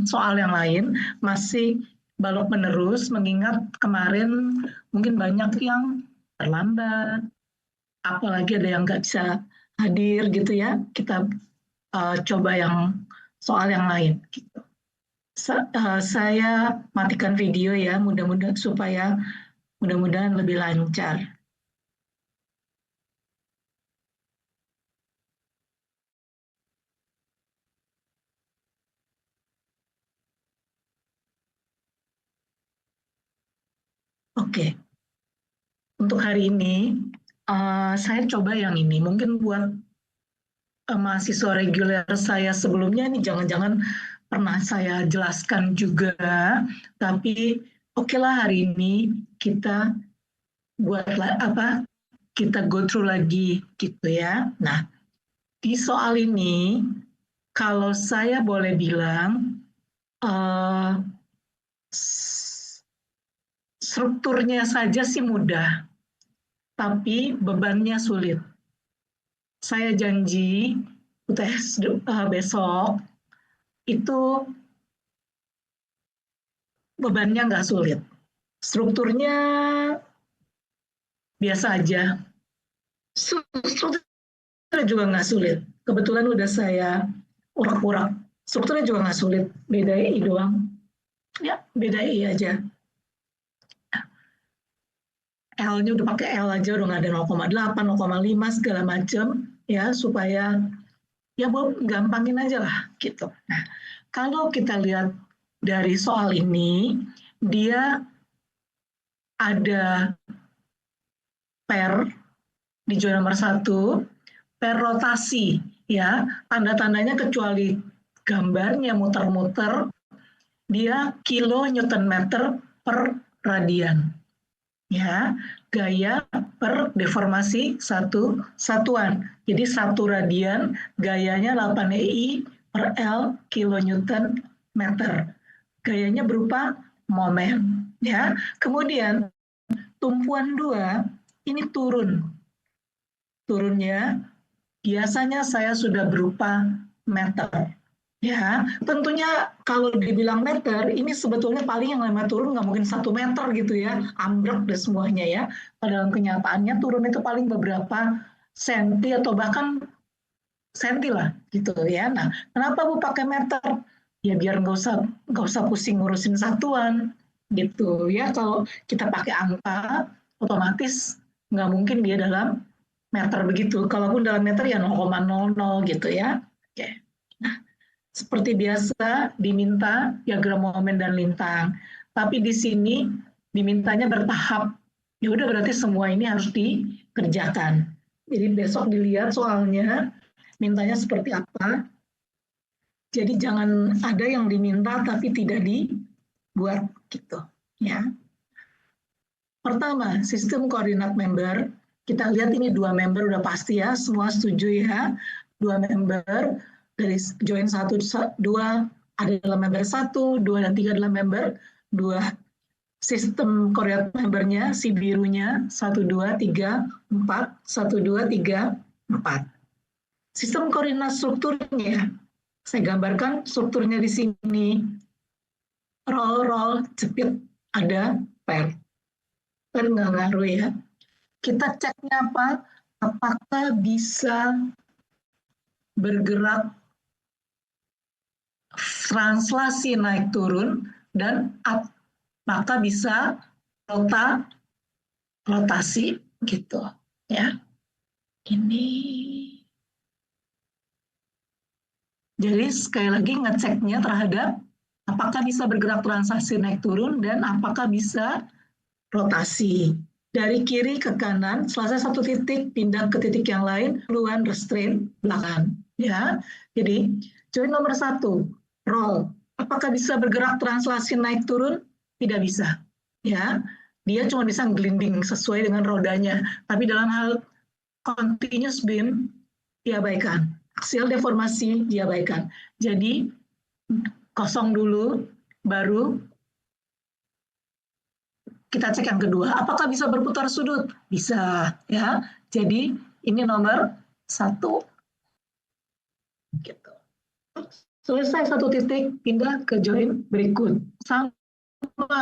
soal yang lain, masih balok menerus, mengingat kemarin mungkin banyak yang terlambat, apalagi ada yang nggak bisa hadir gitu ya. Kita coba yang soal yang lain. Gitu. Saya matikan video ya, mudah-mudahan supaya mudah-mudahan lebih lancar. Oke, untuk hari ini saya coba yang ini. Mungkin buat mahasiswa reguler saya sebelumnya ini jangan-jangan pernah saya jelaskan juga, tapi oke lah hari ini kita buat kita go through lagi gitu ya. Nah, di soal ini kalau saya boleh bilang strukturnya saja sih mudah, tapi bebannya sulit. Saya janji UTS besok itu bebannya nggak sulit. Strukturnya biasa aja. Strukturnya juga nggak sulit. Kebetulan udah saya urak-urak. Strukturnya juga nggak sulit. Beda I doang. Ya, beda I aja. L-nya udah pakai L aja, udah nggak ada 0,8, 0,5 segala macam ya, supaya ya gampangin aja lah gitu. Nah, kalau kita lihat dari soal ini, dia ada pair di zona nomor 1, pair rotasi ya, tanda-tandanya kecuali gambarnya muter-muter, dia kilo Newton meter per radian. Ya, gaya per deformasi satu satuan. Jadi satu radian gayanya 8 EI per L kilonewton meter. Gayanya berupa momen. Ya, kemudian tumpuan 2 ini turun. Turunnya biasanya saya sudah berupa meter. Ya, tentunya kalau dibilang meter, ini sebetulnya paling yang namanya turun nggak mungkin 1 meter gitu ya, ambruk deh semuanya ya. Padahal kenyataannya turun itu paling beberapa senti atau bahkan senti lah gitu ya. Nah, kenapa Bu pakai meter? Ya biar nggak usah pusing ngurusin satuan gitu ya. Kalau kita pakai angka, otomatis nggak mungkin dia dalam meter begitu. Kalaupun dalam meter ya 0,00 gitu ya. Oke. Seperti biasa diminta diagram momen dan lintang. Tapi di sini dimintanya bertahap. Ya udah berarti semua ini harus dikerjakan. Jadi besok dilihat soalnya mintanya seperti apa. Jadi jangan ada yang diminta tapi tidak dibuat gitu ya. Pertama, sistem koordinat member. Kita lihat ini 2 member udah pasti ya, semua setuju ya. 2 member dari join 1, 2 ada dalam member 1, 2 dan 3 adalah member 2. Sistem koordinat membernya, si birunya 1, 2, 3, 4, 1, 2, 3, 4. Sistem koordinat strukturnya, saya gambarkan strukturnya di sini. Roll, jepit, ada pair. Kan nggak ngaruh ya. Kita ceknya apa? Apakah bisa bergerak translasi naik turun dan apakah bisa rotasi gitu ya. Ini jadi sekali lagi ngeceknya terhadap apakah bisa bergerak translasi naik turun dan apakah bisa rotasi. Dari kiri ke kanan, selesai satu titik, pindah ke titik yang lain, duluan restrain belakang. Ya, jadi join nomor 1, roll. Apakah bisa bergerak translasi naik turun? Tidak bisa. Ya, dia cuma bisa gelinding sesuai dengan rodanya. Tapi dalam hal continuous beam diabaikan. Aksial deformasi diabaikan. Jadi kosong dulu, baru kita cek yang kedua, apakah bisa berputar sudut? Bisa, ya. Jadi ini nomor 1. Gitu. Selesai satu titik, pindah ke join berikut. Sama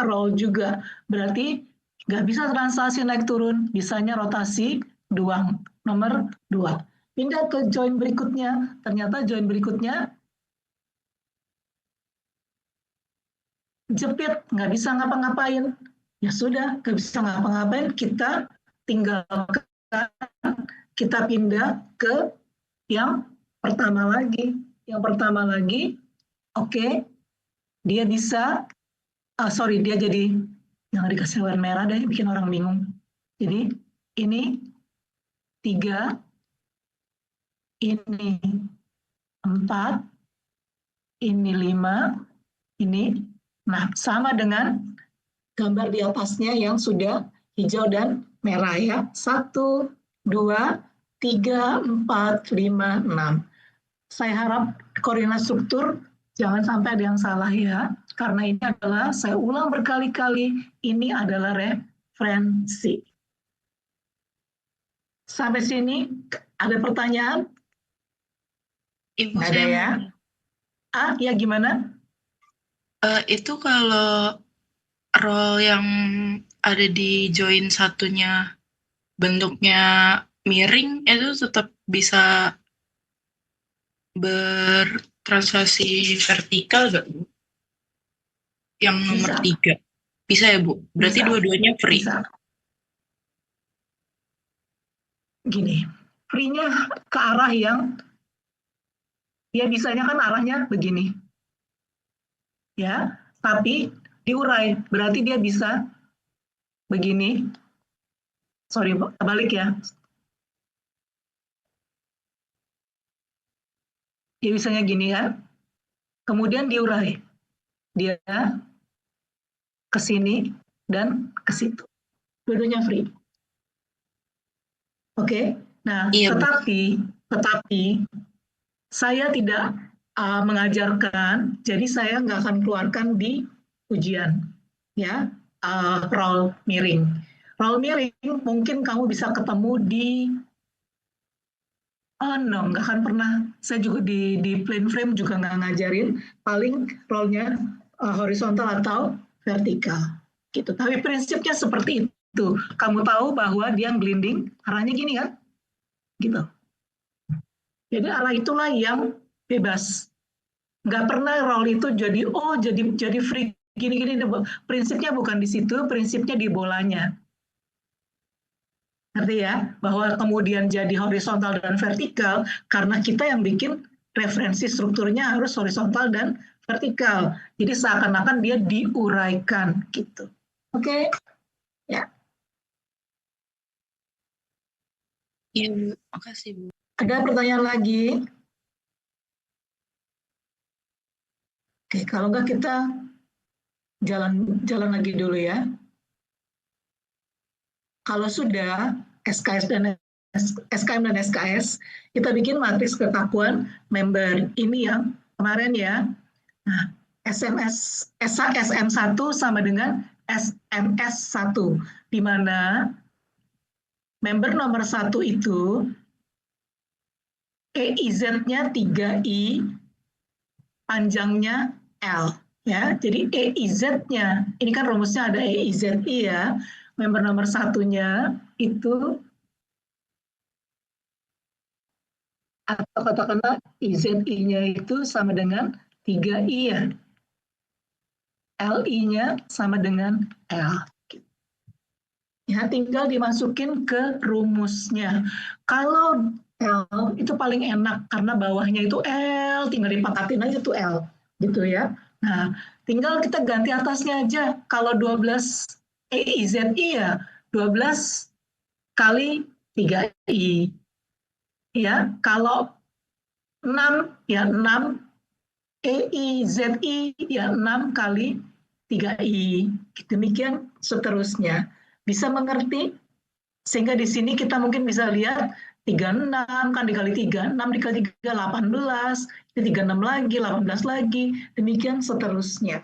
roll juga. Berarti nggak bisa translasi naik turun, bisanya rotasi doang. Nomor 2. Pindah ke join berikutnya, ternyata join berikutnya jepit, nggak bisa ngapa-ngapain. Ya sudah, nggak bisa ngapa-ngapain, kita tinggalkan, kita pindah ke yang pertama lagi. Yang pertama lagi, oke, dia bisa, dia jadi, yang dikasih warna merah deh, bikin orang bingung. Jadi, ini 3, ini 4, ini 5, ini. Nah, sama dengan gambar di atasnya yang sudah hijau dan merah ya. 1, 2, 3, 4, 5, 6. Saya harap koordinat struktur jangan sampai ada yang salah ya. Karena ini adalah, saya ulang berkali-kali, ini adalah referensi. Sampai sini ada pertanyaan? Ibu, nggak ada ya? Ya gimana? Itu kalau role yang ada di join satunya bentuknya miring, itu tetap bisa bertranslasi vertikal gak, Bu? Yang nomor Bisa. 3. Bisa ya, Bu? Berarti dua-duanya free? Bisa. Gini, free-nya ke arah yang, ya bisanya kan arahnya begini. Ya, tapi diurai, berarti dia bisa begini. Sorry, balik ya. Dia bisanya gini ya. Kemudian diurai. Dia ke sini dan ke situ. Dua-duanya free. Oke. Nah, Iya, tetapi saya tidak mengajarkan, jadi saya nggak akan keluarkan di ujian. Ya, roll miring. Roll miring mungkin kamu bisa ketemu di no, nggak akan pernah. Saya juga di plain frame juga nggak ngajarin. Paling rollnya horizontal atau vertikal. Gitu. Tapi prinsipnya seperti itu. Kamu tahu bahwa dia gelinding, arahnya gini kan? Gitu. Jadi arah itulah yang bebas. Nggak pernah roll itu jadi free gini-gini. Prinsipnya bukan di situ, prinsipnya di bolanya. Ngerti ya? Bahwa kemudian jadi horizontal dan vertikal karena kita yang bikin referensi strukturnya harus horizontal dan vertikal. Jadi seakan-akan dia diuraikan gitu. Oke? Ya. Iya, Bu. Makasih, Bu. Ada pertanyaan lagi? Oke, kalau enggak kita jalan lagi dulu ya. Kalau sudah SKS dan SKM dan SKS, kita bikin matriks kekakuan member. Ini yang kemarin ya. Nah, SM1 sama dengan SMS1, di mana member nomor 1 itu EIZ-nya 3I, panjangnya L. Ya, jadi EIZ-nya, ini kan rumusnya ada EIZI ya, member nomor 1-nya itu, atau katakanlah IZI-nya itu sama dengan 3I ya. LI-nya sama dengan L. Ya, tinggal dimasukin ke rumusnya. Kalau L itu paling enak karena bawahnya itu L, tinggal dipangkatin aja tuh L, gitu ya. Nah, tinggal kita ganti atasnya aja. Kalau 12 EIZI ya 12 kali 3I. Ya, kalau 6 ya 6 EIZI ya 6 kali 3I. Demikian seterusnya. Bisa mengerti? Sehingga di sini kita mungkin bisa lihat 36 kan dikali 3, 6 dikali 3, 18, 36 lagi, 18 lagi, demikian seterusnya.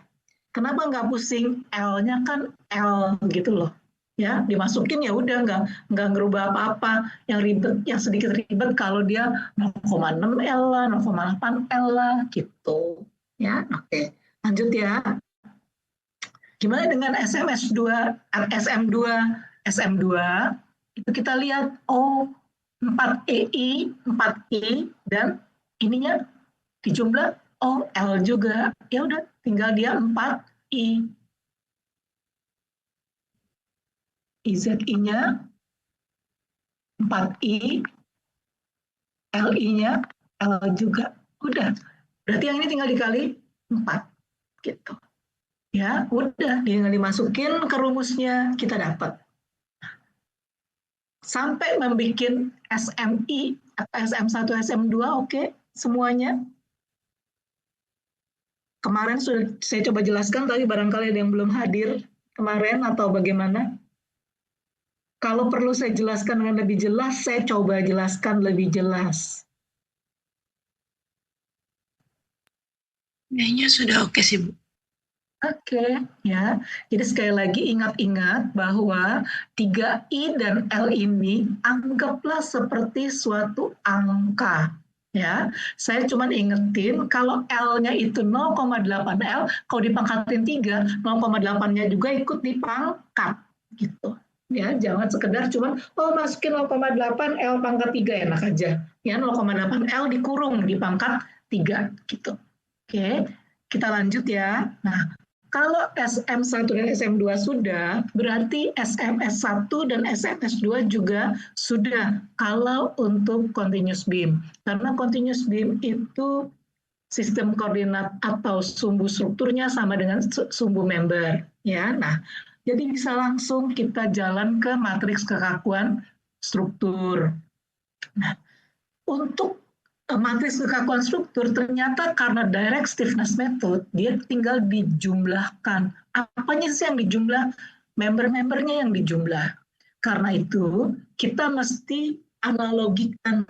Kenapa nggak pusing? L-nya kan L gitu loh. ya dimasukin ya udah nggak ngerubah apa-apa. Yang ribet, yang sedikit ribet kalau dia 0,6 L lah, 0,8 L lah gitu. Ya, oke. Lanjut ya. Gimana dengan SMS2, SM2, SM2? Itu kita lihat, oh 4 EI, 4 I, dan ininya dijumlah, oh L juga. Ya udah, tinggal dia 4 I. IZI-nya 4 I, LI-nya L juga. Udah. Berarti yang ini tinggal dikali 4 gitu. Ya, udah tinggal dimasukin ke rumusnya, kita dapat. Sampai membuat SMI atau SM1, SM2, oke, semuanya. Kemarin sudah saya coba jelaskan, tadi barangkali ada yang belum hadir kemarin atau bagaimana. Kalau perlu saya jelaskan dengan lebih jelas, saya coba jelaskan lebih jelas. Kayaknya sudah oke sih, Bu. Oke, ya. Jadi sekali lagi ingat-ingat bahwa 3I dan L ini anggaplah seperti suatu angka. Ya, saya cuma ingetin kalau L-nya itu 0,8 L, kalau dipangkatin 3, 0,8-nya juga ikut dipangkat gitu. Ya, jangan sekedar cuma masukin 0,8 L pangkat 3 enak aja. Ya, 0,8 L dikurung dipangkat 3 gitu. Oke, kita lanjut ya. Nah, kalau SM1 dan SM2 sudah, berarti SMS1 dan SMS2 juga sudah kalau untuk continuous beam. Karena continuous beam itu sistem koordinat atau sumbu strukturnya sama dengan sumbu member. Ya, nah, jadi bisa langsung kita jalan ke matriks kekakuan struktur. Nah, untuk matriks kekakuan struktur ternyata karena direct stiffness method dia tinggal dijumlahkan. Apanya sih yang dijumlah? Member-membernya yang dijumlah. Karena itu kita mesti analogikan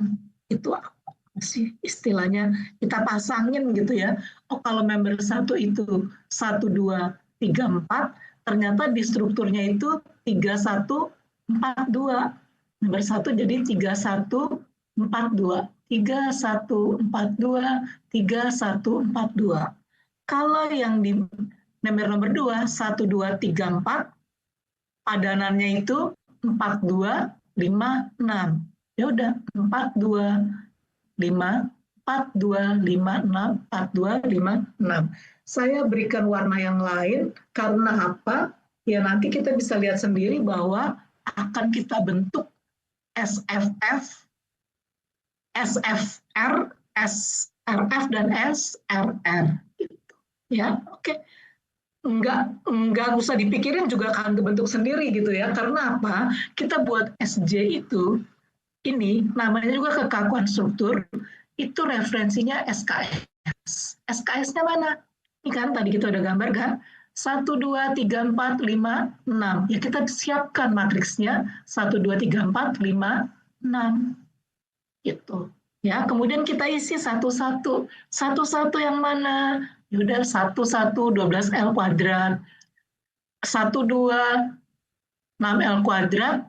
itu apa sih istilahnya, kita pasangin gitu ya. Oh kalau member 1 itu 1, 2, 3, 4, ternyata di strukturnya itu 3, 1, 4, 2. Member 1 jadi 3, 1, 4, 2. 3, 1, 4, 2, 3, 1, 4, 2. Kalau yang di member nomor 2, 1, 2, 3, 4, padanannya itu 4, 2, 5, 6. Ya udah, 4, 2, 5, 4, 2, 5, 6, 4, 2, 5, 6. Saya berikan warna yang lain karena apa? Ya nanti kita bisa lihat sendiri bahwa akan kita bentuk SFF, SFR, SRF, dan SRR. Gitu. Ya, oke. Enggak usah dipikirin juga akan kebentuk sendiri gitu ya. Karena apa? Kita buat SJ itu, ini namanya juga kekakuan struktur, itu referensinya SKS. SKS-nya mana? Ini kan tadi kita udah gambar kan? 1, 2, 3, 4, 5, 6. Ya kita siapkan matriksnya 1, 2, 3, 4, 5, 6. Gitu. Ya, kemudian kita isi satu-satu. Satu-satu yang mana? Yaudah 1, 1, 12L kuadrat. 1, 2, 6L kuadrat.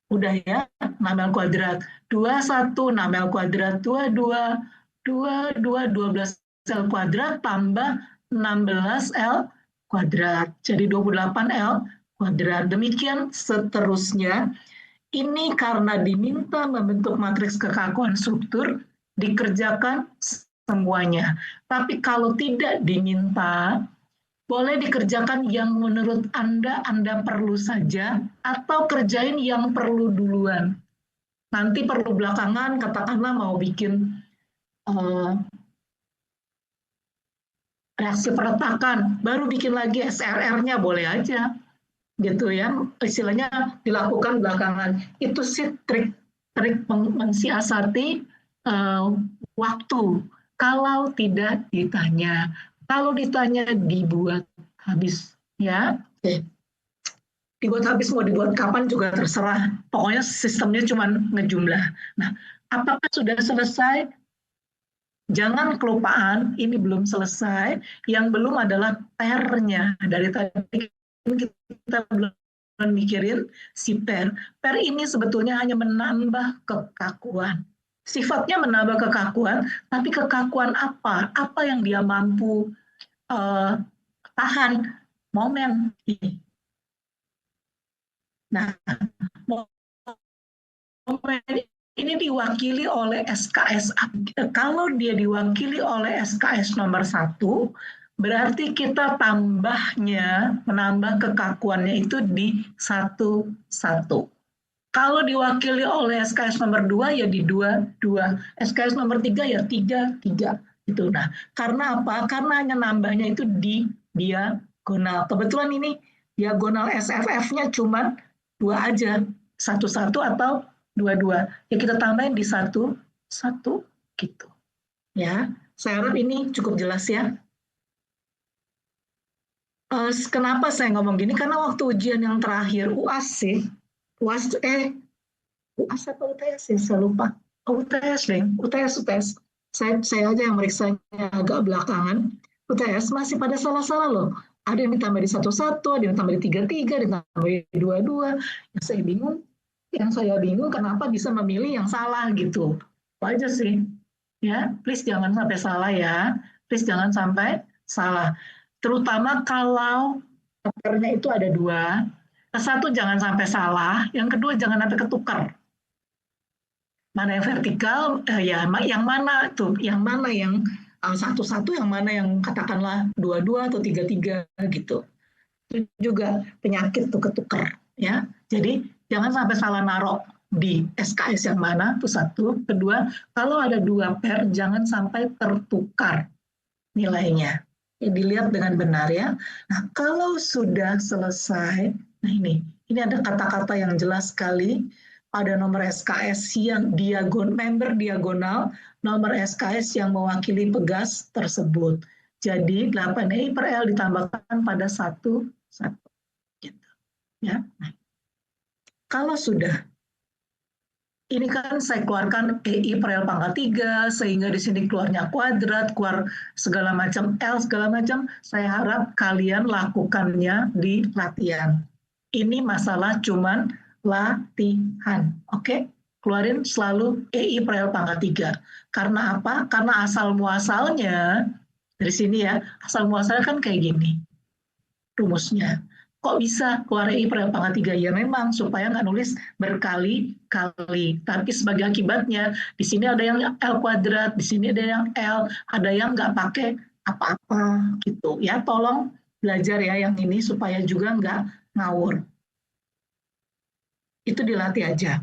Udah ya, 6L kuadrat. 2, 1, 6L kuadrat. 2, 2, 2, 2, 12L kuadrat tambah 16L kuadrat. Jadi 28L kuadrat. Demikian seterusnya. Ini karena diminta membentuk matriks kekakuan struktur, dikerjakan semuanya. Tapi kalau tidak diminta, boleh dikerjakan yang menurut Anda perlu saja, atau kerjain yang perlu duluan. Nanti perlu belakangan, katakanlah mau bikin reaksi perletakan, baru bikin lagi SRR-nya, boleh aja. Gitu ya, istilahnya dilakukan belakangan. Itu sih trik mensiasati waktu. Kalau tidak ditanya, kalau ditanya dibuat habis, ya. Oke. Dibuat habis mau dibuat kapan juga terserah. Pokoknya sistemnya cuma ngejumlah. Nah, apakah sudah selesai? Jangan kelupaan, ini belum selesai. Yang belum adalah pair-nya. Dari tadi kita belum mikirin si per. Per ini sebetulnya hanya menambah kekakuan. Sifatnya menambah kekakuan, tapi kekakuan apa? Apa yang dia mampu tahan momen ini. Nah, momen ini diwakili oleh SKS. Kalau dia diwakili oleh SKS nomor 1, berarti kita menambah kekakuannya itu di 1, 1. Kalau diwakili oleh SKS nomor 2 ya di 2, 2. SKS nomor 3 ya 3, 3. Itu. Nah, karena apa? Karena hanya nambahnya itu di diagonal. Kebetulan ini diagonal SFF-nya cuma 2 aja. 1, 1 atau 2, 2. Ya kita tambahin di 1, 1 gitu. Ya, saya harap ini cukup jelas ya. Kenapa saya ngomong gini? Karena waktu ujian yang terakhir UAS sih, UAS UAS apa UTS ya, saya lupa. UTS deh, UTS. Saya aja yang meriksanya agak belakangan. UTS masih pada salah-salah loh. Ada yang ditambah di 1, 1, ada yang ditambah di 3, 3, ditambah di 2, 2. Yang saya bingung kenapa bisa memilih yang salah gitu. Itu aja sih. Ya, please jangan sampai salah ya. Please jangan sampai salah. Terutama kalau papernya itu ada 2. Satu jangan sampai salah, yang kedua jangan sampai ketukar. Mana yang vertikal, ya yang mana tuh, yang mana yang 1, 1, yang mana yang katakanlah 2, 2 atau 3, 3 gitu. Itu juga penyakit tuh ketukar ya. Jadi jangan sampai salah naruh di SKS yang mana, itu 1. Kedua, kalau ada 2 pair jangan sampai tertukar nilainya. Ya, dilihat dengan benar ya. Nah, kalau sudah selesai, nah ini ada kata-kata yang jelas sekali pada nomor SKS yang member diagonal, nomor SKS yang mewakili pegas tersebut. Jadi 8I per L ditambahkan pada 1, 1. Gitu. Ya. Nah, kalau sudah, ini kan saya keluarkan EI per L pangkat 3, sehingga di sini keluarnya kuadrat, keluar segala macam L, segala macam. Saya harap kalian lakukannya di latihan. Ini masalah cuman latihan, oke? Keluarin selalu EI per L pangkat 3. Karena apa? Karena asal muasalnya, dari sini ya, asal muasalnya kan kayak gini rumusnya. Kok bisa keluar EI per L pangkat 3? Ya memang supaya nggak nulis berkali-kali. Tapi sebagai akibatnya, di sini ada yang L kuadrat, di sini ada yang L, ada yang nggak pakai apa-apa gitu. Ya tolong belajar ya yang ini supaya juga nggak ngawur. Itu dilatih aja.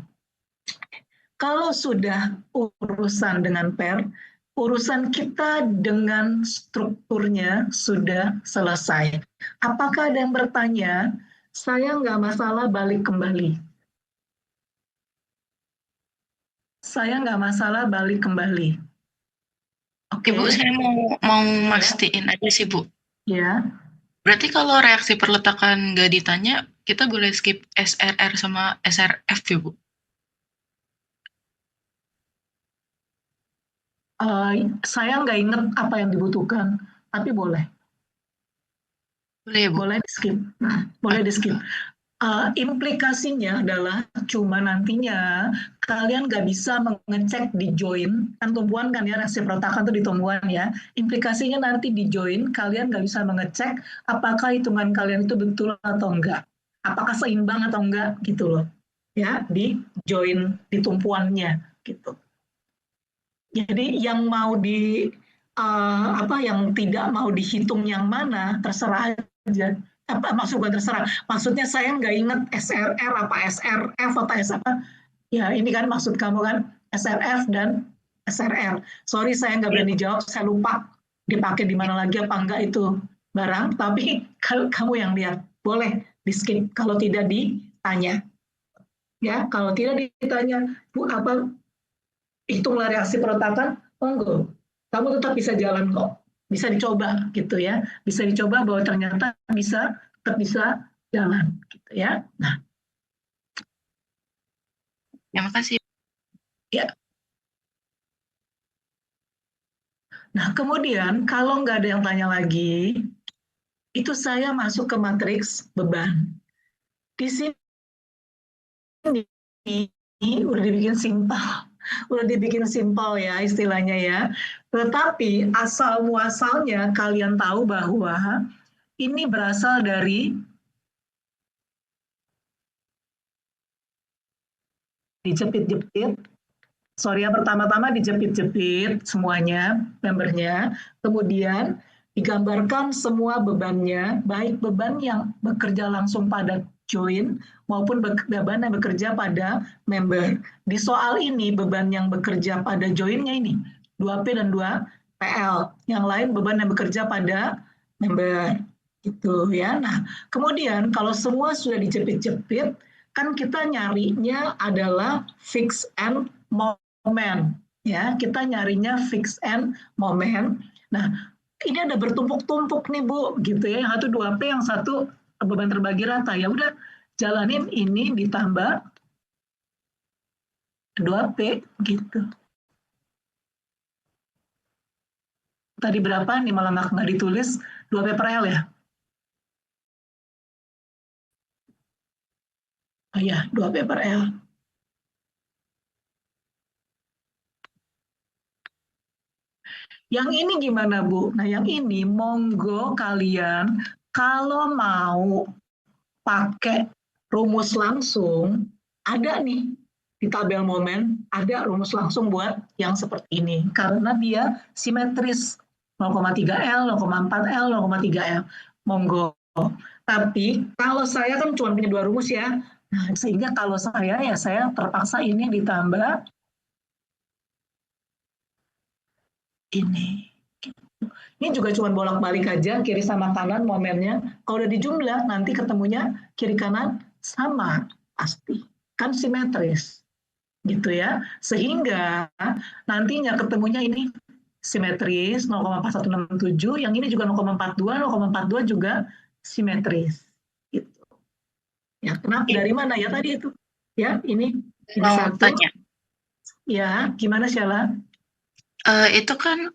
Kalau sudah urusan dengan pair, urusan kita dengan strukturnya sudah selesai. Apakah ada yang bertanya, saya nggak masalah balik kembali. Saya nggak masalah balik kembali. Oke, Bu, saya mau mastiin aja sih, Bu. Ya. Berarti kalau reaksi perletakan nggak ditanya, kita boleh skip SRR sama SRF ya, Bu? Saya nggak ingat apa yang dibutuhkan, tapi boleh. Boleh ya, Bu? Boleh di-skip. Boleh di-skip. Implikasinya adalah cuma nantinya kalian nggak bisa mengecek di join, kan tumbuhan kan ya, reaksi perletakan itu di tumbuhan ya. Implikasinya nanti di join, kalian nggak bisa mengecek apakah hitungan kalian itu betul atau enggak. Apakah seimbang atau enggak gitu loh. Ya, di join, di tumpuannya gitu. Jadi yang mau yang tidak mau dihitung yang mana terserah aja. Bukan terserah. Maksudnya saya nggak ingat SRR apa SRF atau S apa. Ya ini kan maksud kamu kan SRF dan SRR. Sorry saya nggak berani jawab. Saya lupa dipakai di mana lagi apa enggak itu barang. Tapi kalau kamu yang lihat boleh di skip kalau tidak ditanya. Ya kalau tidak ditanya Bu apa hitunglah reaksi perletakan, monggo. Kamu tetap bisa jalan kok. Bisa dicoba gitu ya. Bisa dicoba bahwa ternyata tetap bisa jalan gitu ya. Nah, Terima kasih. ya. Nah, kemudian kalau nggak ada yang tanya lagi, itu saya masuk ke matriks beban. Di sini udah dibikin simpel ya istilahnya ya. Tetapi asal muasalnya kalian tahu bahwa ini berasal dari dijepit-jepit. Sorry ya, pertama-tama dijepit-jepit semuanya membernya, kemudian digambarkan semua bebannya, baik beban yang bekerja langsung pada join maupun beban yang bekerja pada member. Di soal ini beban yang bekerja pada joinnya ini 2P dan 2PL. Yang lain beban yang bekerja pada member. Gitu ya. Nah, kemudian kalau semua sudah dijepit-jepit, kan kita nyarinya adalah fix and moment ya, kita nyarinya fix and moment. Nah, ini ada bertumpuk-tumpuk nih Bu gitu ya, yang satu 2P, yang satu beban terbagi rata. Ya udah, jalanin ini ditambah 2P gitu. Tadi berapa nih, malah nggak ditulis 2P per L ya. Oh ya, 2P per L. Yang ini gimana Bu? Nah yang ini monggo kalian kalau mau pakai rumus langsung, ada nih di tabel momen, ada rumus langsung buat yang seperti ini. Karena dia simetris 0,3L, 0,4L, 0,3L. Monggo. Tapi kalau saya kan cuma punya 2 rumus ya. Nah, sehingga kalau saya ya saya terpaksa ini ditambah ini. Ini juga cuma bolak-balik aja, kiri sama kanan momennya. Kalau udah dijumlah, nanti ketemunya kiri kanan sama, pasti. Kan simetris, gitu ya. Sehingga nantinya ketemunya ini simetris, 0,4167, yang ini juga 0,42 juga simetris. Gitu. Ya, kenapa? Dari mana ya tadi itu? Ya, ini Mau satu. tanya, Ya, gimana Sheila? itu kan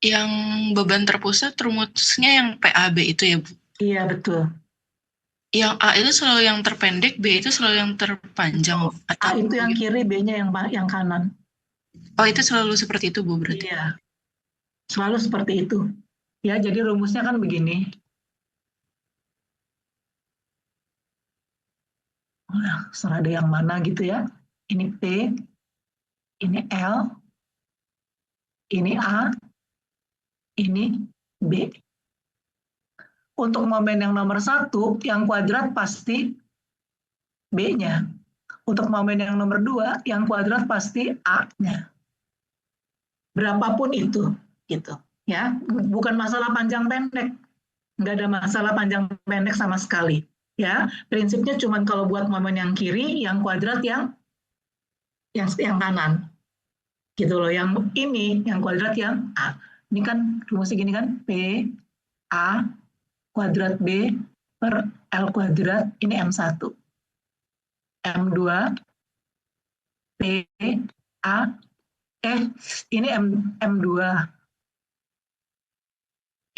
yang beban terpusat rumusnya yang PAB itu ya, Bu? Iya, betul. Yang A itu selalu yang terpendek, B itu selalu yang terpanjang, A atau itu yang kiri, B-nya yang kanan. Oh, itu selalu seperti itu, Bu, berarti? Iya, selalu seperti itu. Ya, jadi rumusnya kan begini. Nah, serada yang mana gitu ya. Ini P, ini L, ini A, ini B. Untuk momen yang nomor 1, yang kuadrat pasti B-nya. Untuk momen yang nomor 2, yang kuadrat pasti A-nya. Berapapun itu, gitu. Ya, bukan masalah panjang pendek. Nggak ada masalah panjang pendek sama sekali. Ya, prinsipnya cuma kalau buat momen yang kiri, yang kuadrat yang kanan. Gitu loh. Yang ini, yang kuadrat yang A. Ini kan rumusnya gini kan, P A kuadrat B per L kuadrat, ini M1. M2 P A ini M2.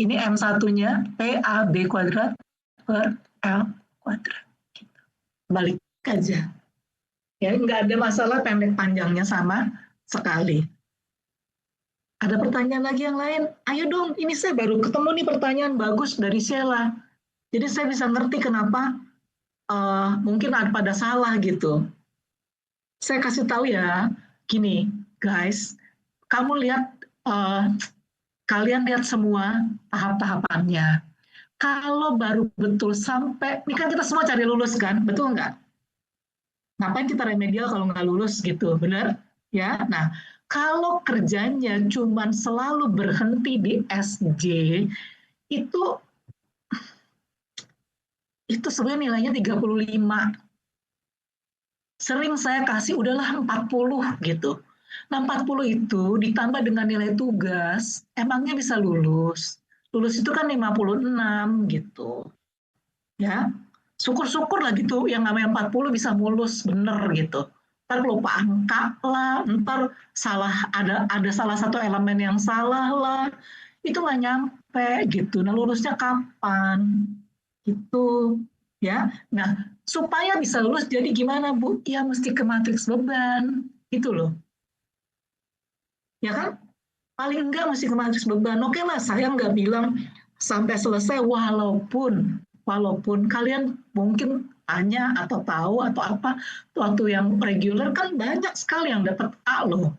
Ini M1-nya PAB kuadrat per L kuadrat. Balik aja. Ya, nggak ada masalah pendek panjangnya sama sekali. Ada pertanyaan lagi yang lain? Ayo dong, ini saya baru ketemu nih pertanyaan bagus dari Sheila. Jadi saya bisa ngerti kenapa mungkin ada pada salah gitu. Saya kasih tahu ya, gini guys, kamu lihat, kalian lihat semua tahap-tahapannya. Kalau baru betul sampai, ini kan kita semua cari lulus kan, betul nggak? Ngapain kita remedial kalau nggak lulus gitu, benar? Ya, nah kalau kerjanya cuman selalu berhenti di SJ, itu sebenarnya nilainya 35. Sering saya kasih udahlah 40 gitu. Nah 40 itu ditambah dengan nilai tugas, emangnya bisa lulus. Lulus itu kan 56 gitu. Ya, syukur-syukur lah gitu yang namanya 40 bisa mulus bener gitu. Ntar lupa angka lah, ntar salah, ada salah satu elemen yang salah lah, itu nggak nyampe gitu. Nah lulusnya kapan? Gitu. Ya, nah supaya bisa lulus jadi gimana Bu? Ya mesti ke matriks beban, itu loh. Ya kan? Paling enggak mesti ke matriks beban. Oke lah, saya nggak bilang sampai selesai walaupun kalian mungkin tanya atau tahu atau apa waktu yang reguler kan banyak sekali yang dapat A loh.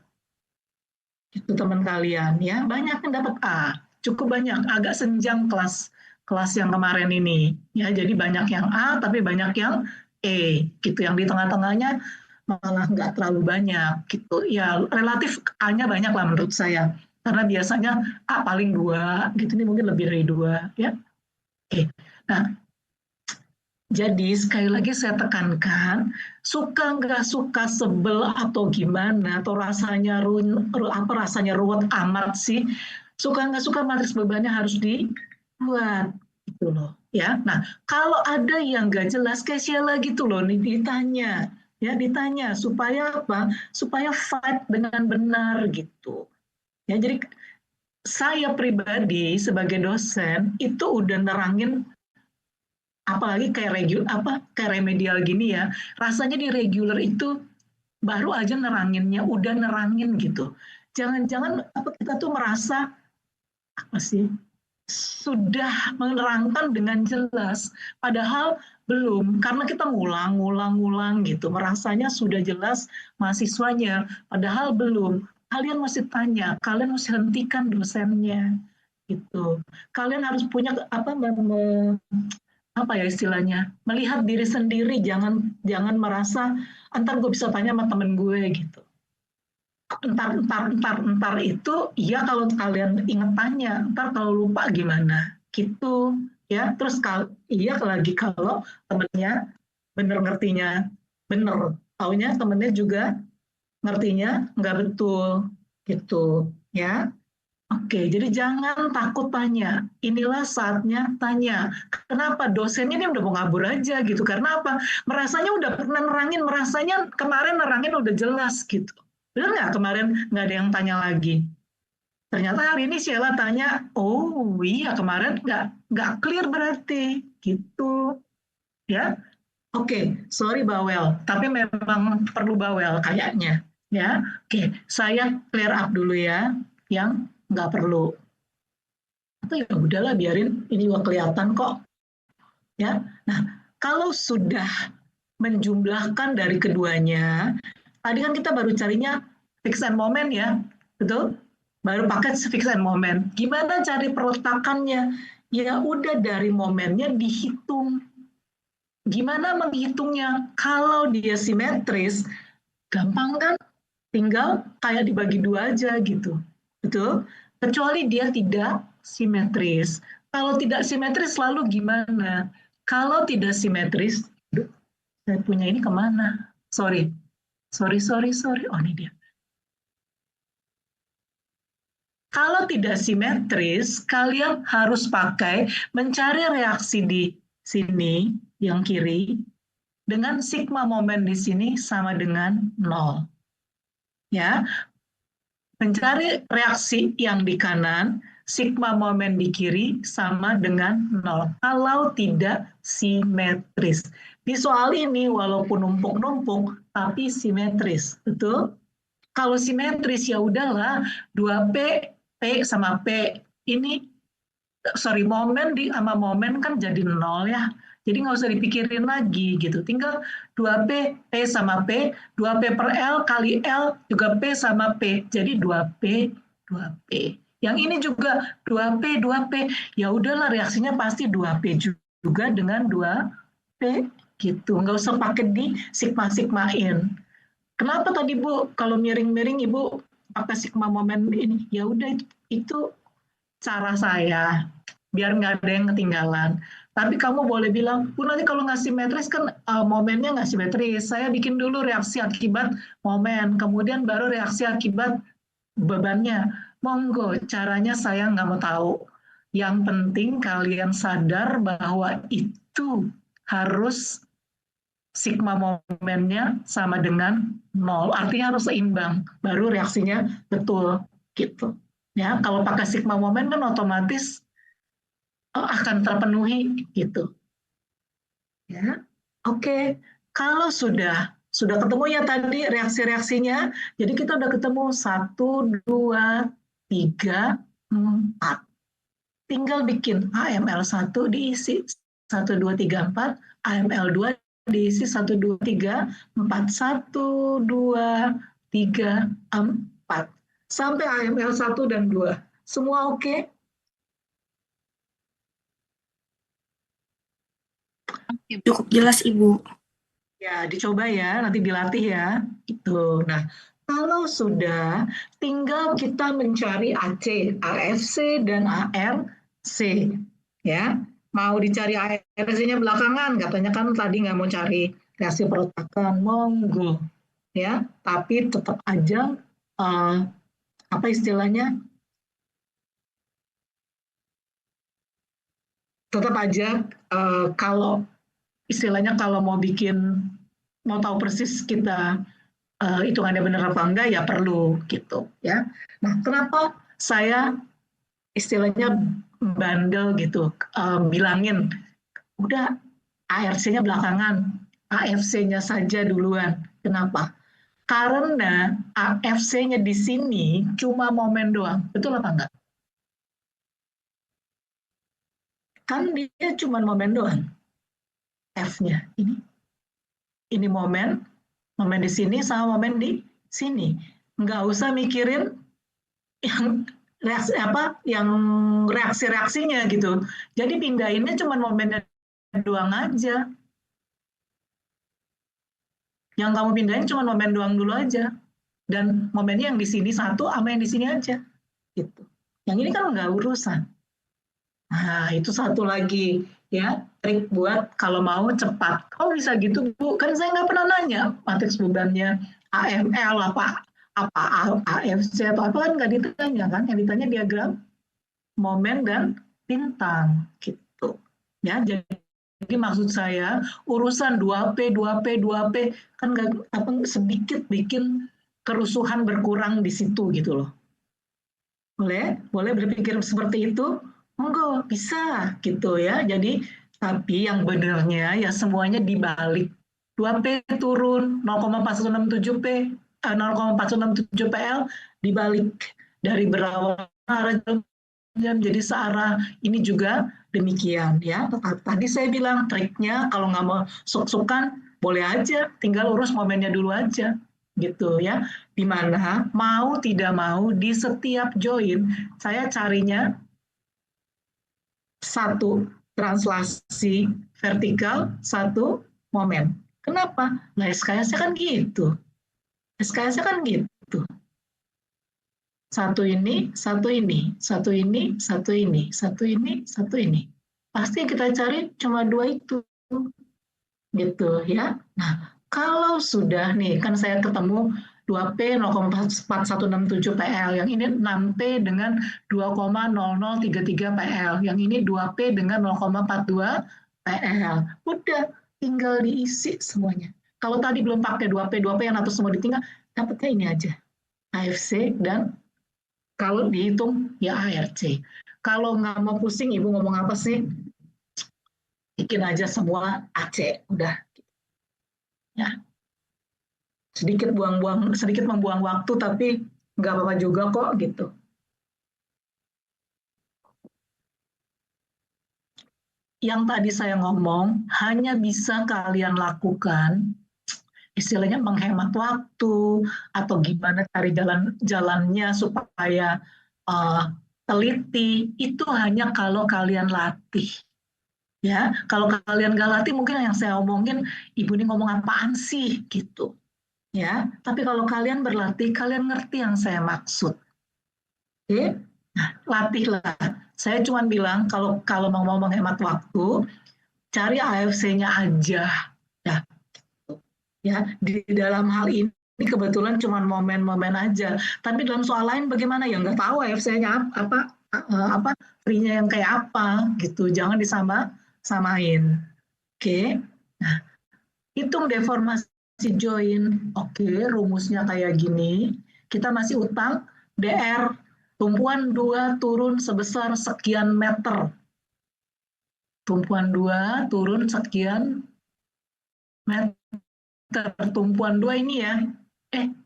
Itu teman kalian ya, banyak yang dapat A. Cukup banyak, agak senjang kelas yang kemarin ini. Ya, jadi banyak yang A tapi banyak yang E gitu. Yang di tengah-tengahnya malah nggak terlalu banyak gitu. Ya, relatif A-nya banyak lah menurut saya. Karena biasanya A paling 2 gitu, ini mungkin lebih dari 2 ya. Oke. Nah, jadi sekali lagi saya tekankan, suka nggak suka, sebel atau gimana, atau rasanya ruwet amat sih, suka nggak suka matriks bebannya harus dibuat gitu loh ya. Nah kalau ada yang nggak jelas kayak Sheila gitu loh, nih ditanya supaya apa? Supaya fight dengan benar gitu. Ya jadi saya pribadi sebagai dosen itu udah nerangin, apalagi kayak remedial gini ya, rasanya di regular itu baru aja neranginnya udah nerangin gitu. Jangan-jangan apa kita tuh merasa apa sih, sudah menerangkan dengan jelas, padahal belum, karena kita ngulang gitu, merasanya sudah jelas mahasiswanya, padahal belum. Kalian masih tanya, kalian masih hentikan dosennya gitu. Kalian harus punya apa ya istilahnya, melihat diri sendiri, jangan jangan merasa entar gue bisa tanya sama temen gue gitu. Entar itu iya kalau kalian inget tanya, entar kalau lupa gimana gitu ya. Terus kalau iya lagi kalau temennya bener ngertinya, bener taunya temennya juga ngertinya nggak betul gitu ya. Oke, jadi jangan takut tanya. Inilah saatnya tanya. Kenapa? Dosennya ini udah mau ngabur aja gitu. Karena apa? Merasanya udah pernah nerangin, merasanya kemarin nerangin udah jelas gitu. Benar nggak kemarin nggak ada yang tanya lagi? Ternyata hari ini Sheila tanya, oh iya kemarin nggak clear berarti gitu ya. Oke, sorry bawel, tapi memang perlu bawel kayaknya ya. Oke, saya clear up dulu ya yang nggak perlu. Atau ya udahlah biarin ini juga kelihatan kok ya. Nah kalau sudah menjumlahkan dari keduanya, tadi kan kita baru carinya fix and moment ya, betul, baru pakai fix and moment. Gimana cari perletakannya? Ya udah dari momennya dihitung. Gimana menghitungnya? Kalau dia simetris gampang kan, tinggal kayak dibagi 2 aja gitu, betul? Kecuali dia tidak simetris. Kalau tidak simetris selalu gimana? Kalau tidak simetris, saya punya ini kemana? Sorry. Oh ini dia. Kalau tidak simetris, kalian harus pakai mencari reaksi di sini, yang kiri, dengan sigma momen di sini sama dengan 0. Ya, mencari reaksi yang di kanan, sigma momen di kiri sama dengan 0. Kalau tidak simetris. Di soal ini walaupun numpuk-numpuk, tapi simetris. Betul? Kalau simetris ya udahlah, 2P, P sama P. Ini, momen sama momen kan jadi 0 ya. Jadi nggak usah dipikirin lagi gitu. Tinggal 2P, P sama P, 2P per L kali L juga P sama P. Jadi 2P, 2P. Yang ini juga 2P, 2P. Ya udahlah reaksinya pasti 2P juga dengan 2P gitu. Nggak usah pakai di sigma-sigmain. Kenapa tadi Bu, kalau miring-miring Ibu pakai sigma momen ini? Ya udah itu cara saya biar nggak ada yang ketinggalan. Tapi kamu boleh bilang, Bu nanti kalau nggak simetris kan momennya nggak simetris. Saya bikin dulu reaksi akibat momen, kemudian baru reaksi akibat bebannya. Monggo, caranya saya nggak mau tahu. Yang penting kalian sadar bahwa itu harus sigma momennya sama dengan 0. Artinya harus seimbang, baru reaksinya betul gitu. Ya, kalau pakai sigma momen kan otomatis akan terpenuhi gitu. Ya, oke. Kalau sudah ketemu ya tadi reaksi-reaksinya, jadi kita udah ketemu 1, 2, 3, 4. Tinggal bikin AML1 diisi 1, 2, 3, 4, AML2 diisi 1, 2, 3, 4, 1, 2, 3, 4. Sampai AML1 dan 2. Semua oke? Cukup jelas, Ibu. Ya, dicoba ya, nanti dilatih ya. Itu. Nah, kalau sudah, tinggal kita mencari AC, AFC dan ARC. Ya, mau dicari ARC-nya belakangan, katanya kan tadi nggak mau cari reaksi perletakan, monggo. Ya, tapi tetap aja apa istilahnya? Tetap aja kalau istilahnya kalau mau tahu persis kita hitungannya benar apa enggak ya perlu gitu ya. Nah, kenapa saya istilahnya bandel gitu bilangin udah ARC-nya belakangan, AFC-nya saja duluan. Kenapa? Karena AFC-nya di sini cuma momen doang. Betul apa enggak? Kan dia cuma momen doang. F-nya ini. Ini momen di sini sama momen di sini. Nggak usah mikirin yang reaksi-reaksinya gitu. Jadi pindahinnya cuma momennya doang aja. Yang kamu pindahin cuma momen doang dulu aja. Dan momennya yang di sini satu sama yang di sini aja. Gitu. Yang ini kan nggak urusan. Nah, itu satu lagi ya, trik buat kalau mau cepat. Oh bisa gitu Bu, kan saya nggak pernah nanya matriks bebannya AML apa AFC atau apa kan nggak ditanya kan, yang ditanya diagram momen dan bintang gitu. Ya, jadi maksud saya urusan 2P, 2P, 2P kan nggak sedikit bikin kerusuhan berkurang di situ gitu loh. Boleh berpikir seperti itu? Monggo, bisa gitu ya. Jadi tapi yang benarnya ya semuanya dibalik. 2P turun 0,4167P, 0,4167 PL dibalik dari berawal arah jam jadi searah. Ini juga demikian ya. Tadi saya bilang triknya kalau nggak mau suk-sukan boleh aja, tinggal urus momennya dulu aja gitu ya. Dimana mau tidak mau di setiap join saya carinya satu translasi vertikal, satu momen. Kenapa? Nah SKS-nya kan gitu. SKS-nya kan gitu. Satu ini, satu ini, satu ini, satu ini, satu ini, satu ini. Pasti yang kita cari cuma dua itu. Gitu ya. Nah, kalau sudah nih, kan saya ketemu 2P 0,4167 PL, yang ini 6P dengan 2,0033 PL, yang ini 2P dengan 0,42 PL. Udah, tinggal diisi semuanya. Kalau tadi belum pakai 2P yang atas semua ditinggal, dapatnya ini aja. AFC dan kalau dihitung ya ARC. Kalau nggak mau pusing, Ibu ngomong apa sih? Bikin aja semua AC, udah. Ya, sedikit membuang waktu tapi nggak apa-apa juga kok gitu. Yang tadi saya ngomong hanya bisa kalian lakukan istilahnya menghemat waktu atau gimana cari jalannya supaya teliti itu hanya kalau kalian latih. Ya, kalau kalian nggak latih mungkin yang saya omongin ibu ini ngomong apaan sih gitu. Ya, tapi kalau kalian berlatih, kalian ngerti yang saya maksud. Oke, nah, latihlah. Saya cuma bilang kalau mau menghemat waktu, cari AFC-nya aja. Ya, di dalam hal ini kebetulan cuma momen-momen aja. Tapi dalam soal lain bagaimana ya nggak tahu AFC-nya apa free-nya yang kayak apa gitu. Jangan samain. Oke. Nah, hitung deformasi join. Oke, rumusnya kayak gini. Kita masih utang DR tumpuan 2 turun sebesar sekian meter. Tumpuan 2 turun sekian meter. Tumpuan 2 ini ya.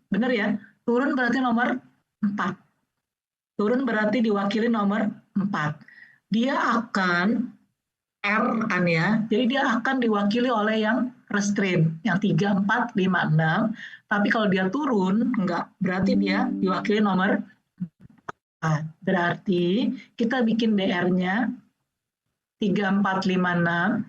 Benar ya. Turun berarti nomor 4. Turun berarti diwakili nomor 4. Dia akan R kan ya. Jadi dia akan diwakili oleh yang restrain, yang 3, 4, 5, 6. Tapi kalau dia turun, enggak. Berarti dia diwakili nomor 4. Berarti kita bikin DR-nya 3, 4, 5, 6.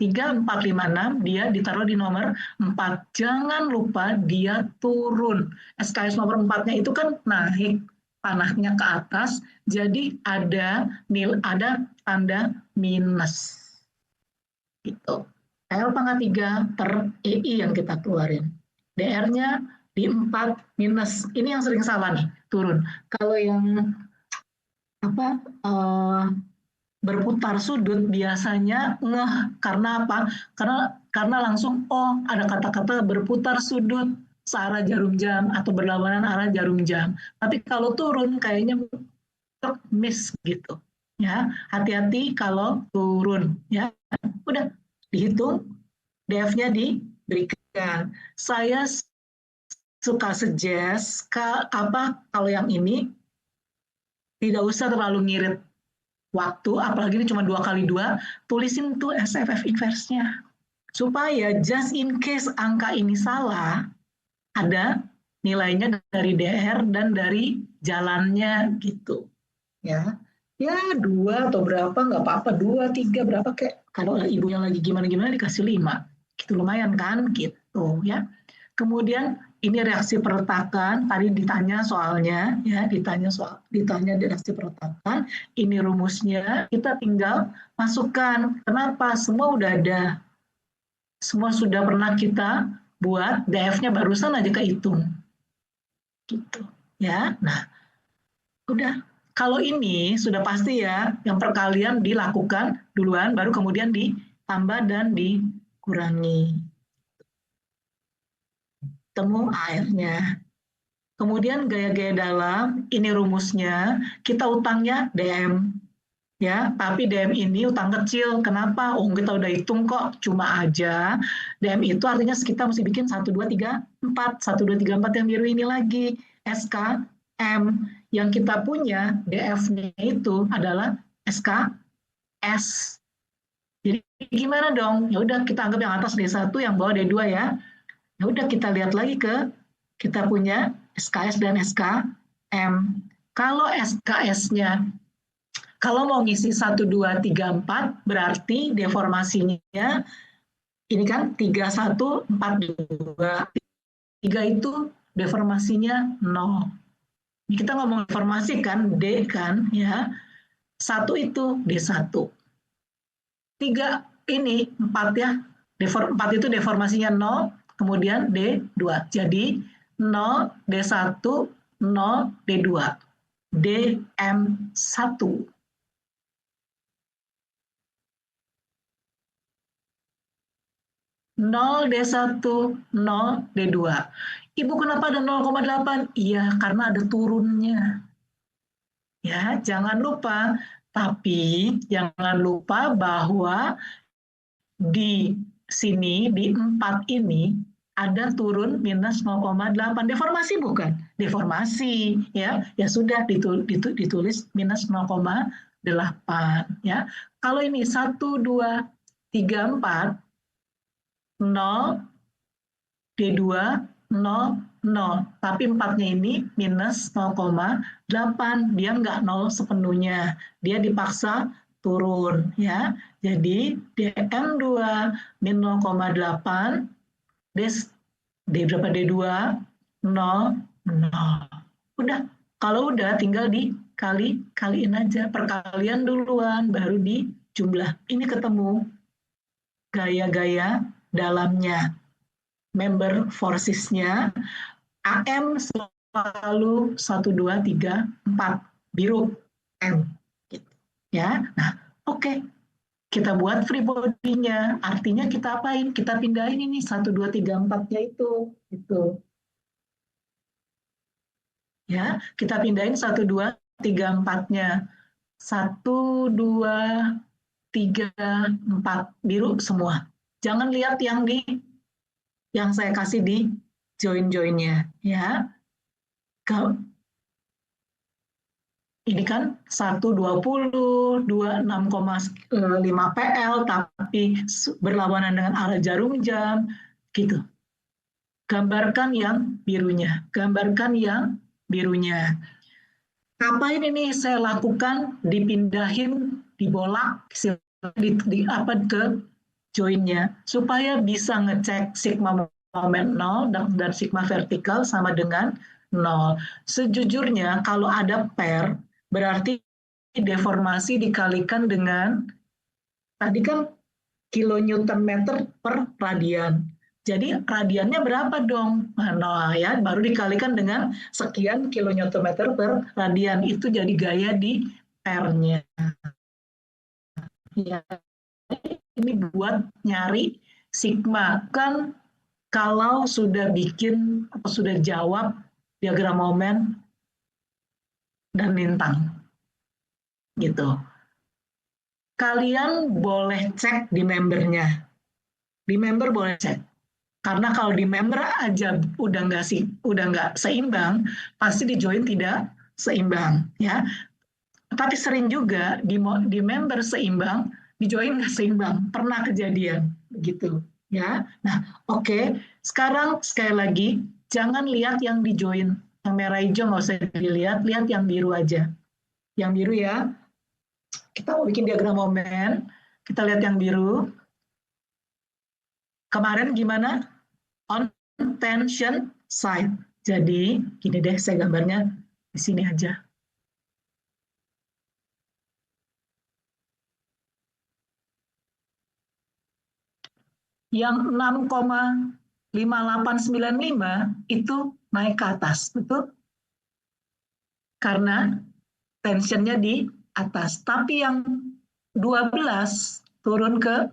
3, 4, 5, 6, dia ditaruh di nomor 4. Jangan lupa dia turun. SKS nomor 4-nya itu kan naik, panahnya ke atas, jadi ada tanda minus. Gitu. L pangkat 3 per EI yang kita keluarin. DR-nya di 4 minus. Ini yang sering salah nih, turun. Kalau yang berputar sudut biasanya ngeh, karena apa? Karena langsung ada kata-kata berputar sudut searah jarum jam atau berlawanan arah jarum jam. Tapi kalau turun kayaknya miss gitu. Ya, hati-hati kalau turun ya. Udah dihitung, DF-nya diberikan. Saya suka suggest kalau yang ini tidak usah terlalu ngirit waktu, apalagi ini cuma 2x2, tulisin tuh SFF inverse-nya. Supaya just in case angka ini salah, ada nilainya dari DR dan dari jalannya gitu. Ya 2 atau berapa, nggak apa-apa, 2, 3, berapa kayak. Kalau ibunya lagi gimana-gimana dikasih 5. Gitu lumayan kan, gitu ya. Kemudian ini reaksi perletakan, tadi ditanya soalnya, ya ditanya reaksi perletakan, ini rumusnya, kita tinggal masukkan. Kenapa? Semua udah ada. Semua sudah pernah kita buat, DF-nya barusan aja kehitung. Gitu. Ya. Nah, udah. Kalau ini sudah pasti ya, yang perkalian dilakukan duluan, baru kemudian ditambah dan dikurangi. Temu airnya. Kemudian gaya-gaya dalam, ini rumusnya, kita utangnya DM. Ya, tapi DM ini utang kecil. Kenapa? Kita udah hitung kok, cuma aja. DM itu artinya kita mesti bikin 1, 2, 3, 4. 1, 2, 3, 4 yang biru ini lagi. SKM. Yang kita punya, DF-nya itu adalah SKS. Jadi gimana dong? Ya udah kita anggap yang atas D1, yang bawah D2 ya. Ya udah kita lihat lagi kita punya SKS dan SKM. Kalau SKS-nya, kalau mau ngisi 1, 2, 3, 4, berarti deformasinya ini kan 3, 1, 4, 2. 3 itu deformasinya 0. Ini kita ngomong deformasi kan, D kan, ya. 1 itu D1. 3 ini 4 ya. 4 itu deformasinya 0, kemudian D2. Jadi 0, D1, 0, D2. DM1. 0 D1, 0 D2. Ibu kenapa ada 0,8? Iya, karena ada turunnya. Ya, jangan lupa. Tapi jangan lupa bahwa di sini, di 4 ini, ada turun minus 0,8. Deformasi bukan? Deformasi. Ya sudah ditulis minus 0,8. Ya. Kalau ini 1, 2, 3, 4, 0, D2, 0, 0. Tapi 4-nya ini minus 0,8. Dia nggak 0 sepenuhnya. Dia dipaksa turun. Ya. Jadi DM2 min 0,8. D berapa D2? 0, 0. Udah. Kalau udah tinggal dikaliin aja. Perkalian duluan, baru dijumlah. Ini ketemu gaya-gaya dalamnya. Member forces-nya, AM selalu 1, 2, 3, 4. Biru, M. Gitu. Ya, nah oke. Kita buat free body-nya. Artinya kita apain? Kita pindahin ini 1, 2, 3, 4-nya itu. Gitu. Ya, kita pindahin 1, 2, 3, 4-nya. 1, 2, 3, 4. Biru semua. Jangan lihat yang saya kasih di join-joinnya, ya. Ini kan 1,20, 26,5 PL, tapi berlawanan dengan arah jarum jam, gitu. Gambarkan yang birunya, gambarkan yang birunya. Ngapain ini saya lakukan? Dipindahin, dibolak, apa ke joinnya, supaya bisa ngecek sigma moment 0 dan sigma vertikal sama dengan 0. Sejujurnya kalau ada pair, berarti deformasi dikalikan dengan, tadi kan kilonewton meter per radian. Jadi radiannya berapa dong? Nah, ya, baru dikalikan dengan sekian kilonewton meter per radian. Itu jadi gaya di pairnya. Ya, ini buat nyari sigma. Kan kalau sudah bikin atau sudah jawab diagram momen dan lintang. Gitu. Kalian boleh cek di membernya. Di member boleh cek. Karena kalau di member aja udah nggak seimbang, pasti di join tidak seimbang, ya. Tapi sering juga di member seimbang, di join nggak seimbang. Pernah kejadian begitu, ya. Nah, oke. Sekarang sekali lagi, jangan lihat yang di join, yang merah hijau nggak usah dilihat, lihat yang biru aja. Yang biru ya. Kita mau bikin diagram momen, kita lihat yang biru. Kemarin gimana? On tension side. Jadi, gini deh, saya gambarnya di sini aja. Yang 6,5895 itu naik ke atas, betul? Karena tensionnya di atas. Tapi yang 12 turun ke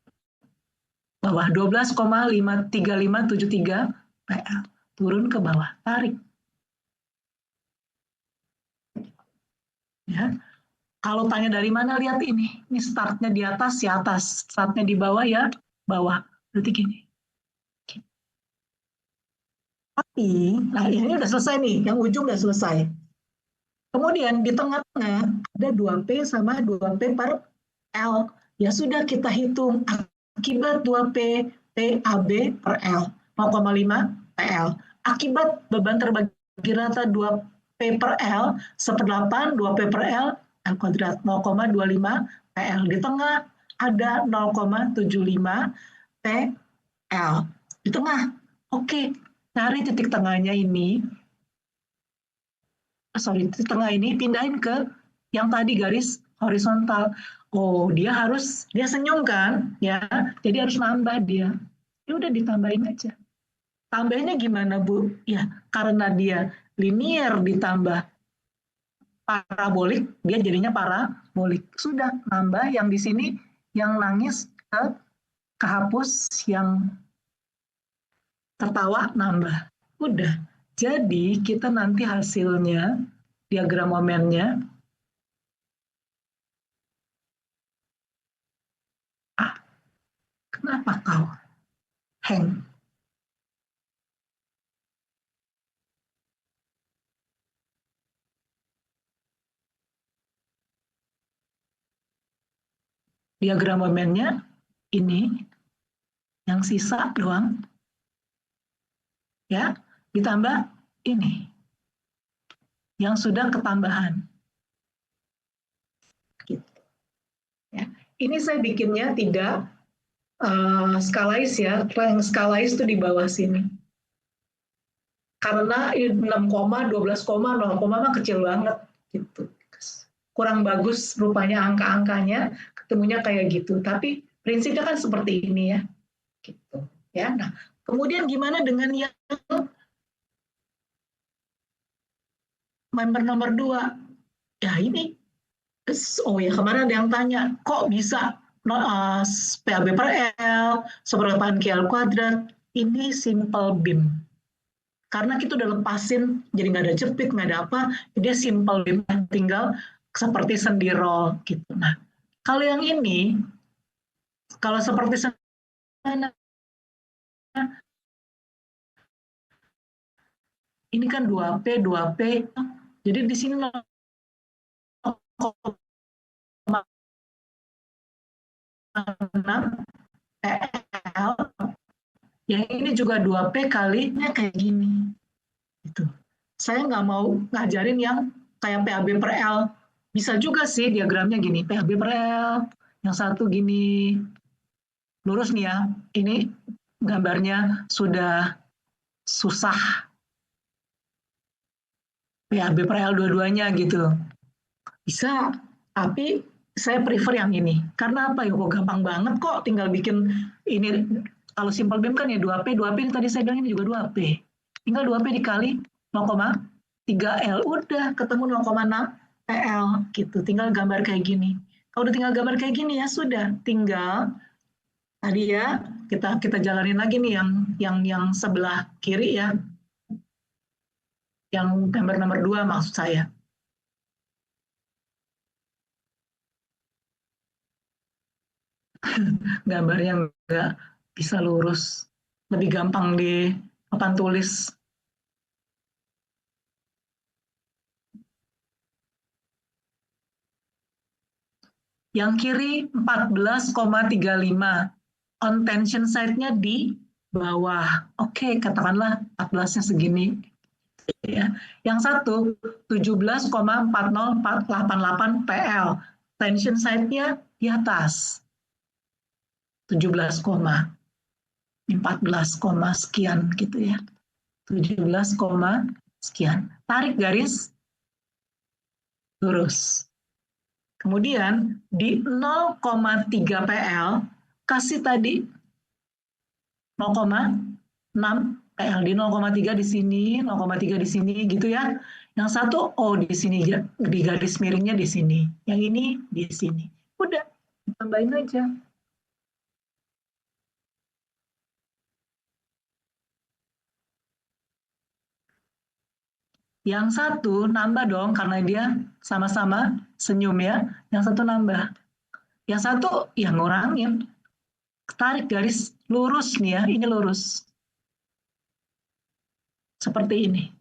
bawah, 12,3573 PL. Turun ke bawah, tarik. Ya. Kalau tanya dari mana, lihat ini. Ini startnya di atas, ya atas. Startnya di bawah, ya bawah. Berarti gini. Tapi, nah ini udah selesai nih. Yang ujung udah selesai. Kemudian di tengah-tengah ada 2P sama 2P per L. Ya sudah, kita hitung akibat 2P PAB per L 0,5 PL. Akibat beban terbagi rata 2P per L 1/8 2P per L L kuadrat 0,25 PL. Di tengah ada 0,75 PL. Di tengah. Oke, cari titik tengahnya ini. Titik tengah ini pindahin ke yang tadi garis horizontal. Oh, dia senyum kan, ya. Jadi harus nambah dia. Ya udah ditambahin aja. Tambahnya gimana, Bu? Ya, karena dia linear ditambah parabolik, dia jadinya parabolik. Sudah, nambah yang di sini, yang nangis kehapus, yang tertawa nambah. Udah. Jadi kita nanti hasilnya, diagram momennya, kenapa kau hang? Diagram momennya ini, yang sisa doang, ya, ditambah ini, yang sudah ketambahan. Gitu. Ya. Ini saya bikinnya tidak skalais ya, yang skalais itu di bawah sini. Karena 6, 12, 0, mah kecil banget gitu. Kurang bagus rupanya angka-angkanya, ketemunya kayak gitu. Tapi prinsipnya kan seperti ini ya. Gitu. Ya. Nah, kemudian gimana dengan yang member nomor 2? Ya ini. Oh ya, kemarin ada yang tanya, kok bisa PAB per L, 1/8 L kuadrat? Ini simple beam. Karena kita udah lepasin, jadi nggak ada jepit, nggak ada apa, dia simple beam, tinggal seperti sendi roll gitu. Nah, kalau yang ini, kalau seperti Ini kan 2P, 2P. Jadi di sini 0,6 PL. Yang ini juga 2P kalinya kayak gini. Gitu. Saya nggak mau ngajarin yang kayak PAB per L. Bisa juga sih diagramnya gini, PAB per L. Yang satu gini. Lurus nih ya. Ini gambarnya sudah susah. PAB per L dua-duanya gitu. Bisa, tapi saya prefer yang ini. Karena apa ya, kok gampang banget kok tinggal bikin ini. Kalau simple beam kan ya 2P, 2P tadi saya bilang ini juga 2P. Tinggal 2P dikali 0,3L, udah ketemu 0,6 PL gitu. Tinggal gambar kayak gini. Kalau udah tinggal gambar kayak gini ya sudah, tinggal tadi ya kita jalanin lagi nih yang sebelah kiri ya. Yang gambar nomor 2 maksud saya. Gambarnya nggak bisa lurus, lebih gampang di papan tulis. Yang kiri 14,35, on tension side-nya di bawah. Oke, katakanlah 14-nya segini. Ya. Yang satu 17,40488 PL, tension side-nya di atas. 17, 14, sekian gitu ya. 17, sekian. Tarik garis lurus. Kemudian di 0,3 PL kasih tadi 0,6 PL di 0,3 di sini, 0,3 di sini gitu ya. Yang satu di sini di garis miringnya di sini. Yang ini di sini. Udah, tambahin aja. Yang satu nambah dong karena dia sama-sama senyum ya. Yang satu nambah. Yang satu yang ngurangin. Tarik garis lurus nih ya, ini lurus. Seperti ini.